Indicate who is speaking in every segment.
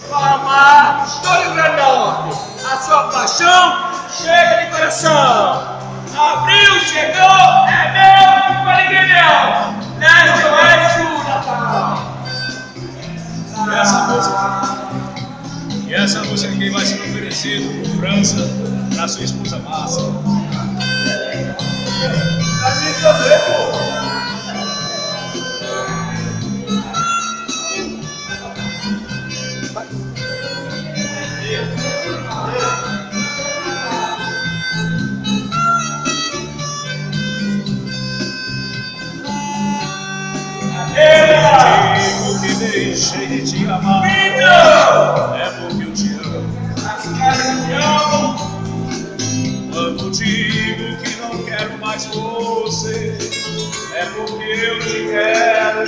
Speaker 1: para amar do Rio Grande do Norte. A sua paixão chega de coração. Abril chegou, é meu, para ninguém não. Neste oeste do Natal.
Speaker 2: E essa música aqui vai ser oferecida por França para sua esposa Márcia.
Speaker 1: Pra mim também, pô.
Speaker 2: Digo que deixei de te amar, é porque eu te amo. Quando digo que não quero mais você, é porque eu te quero.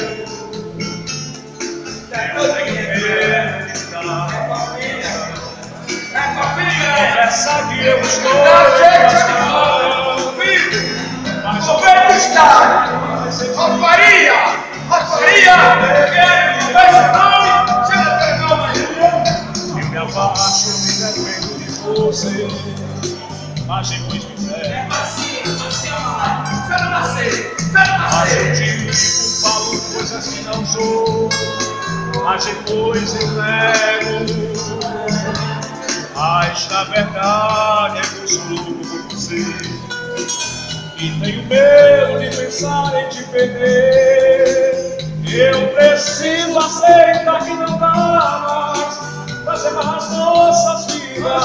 Speaker 2: Essa que eu estou mas o vento está.
Speaker 1: Rofaria, eu quero que esse nome seja teu nome.
Speaker 2: Eu me afasto, eu me dependo de você, mas depois me pego. Mas eu digo, falo coisas que não sou, mas depois eu nego. Mas na verdade é que eu sou louco por você e tenho medo de pensar em te perder. Eu preciso aceitar que não dá mais pra separar as nossas vidas.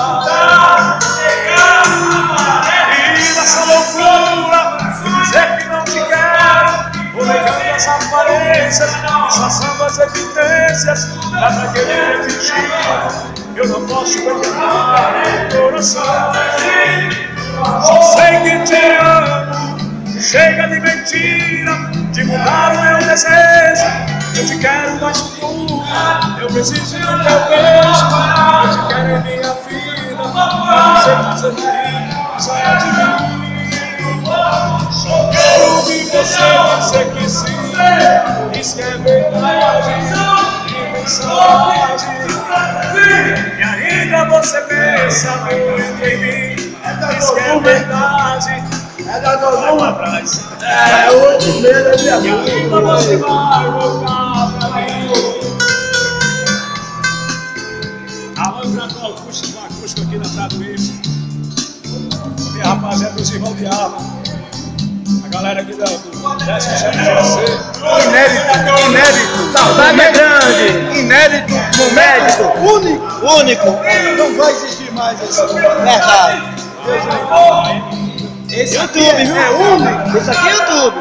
Speaker 2: E nessa loucura de dizer que não te quero, vou negando as aparências, disfarçando as evidências, dá pra querer repetir. Eu não posso enganar o coração. Só sei que te amo. Chega de mentira, de mudar o meu desejo. Eu te quero mais futuro. Eu preciso do teu beijo. Eu te quero em minha vida. Você precisa de mim. Só quero ouvir você dizer que sim. Diz que é verdade. Que mensagem. E ainda você pensa muito em mim. Diz que é verdade.
Speaker 1: É da Dodô.
Speaker 2: É
Speaker 1: o de medo da minha
Speaker 2: vida. E ainda você vai voltar pra mim. Alô, Gratol, puxa o acústico aqui na Prado Isso. Minha rapaziada dos irmãos de arma. A galera aqui do 17º
Speaker 3: Inédito, saudade é grande, inédito, único, não vai existir mais isso, verdade. Esse YouTube, viu? É único, esse aqui é YouTube.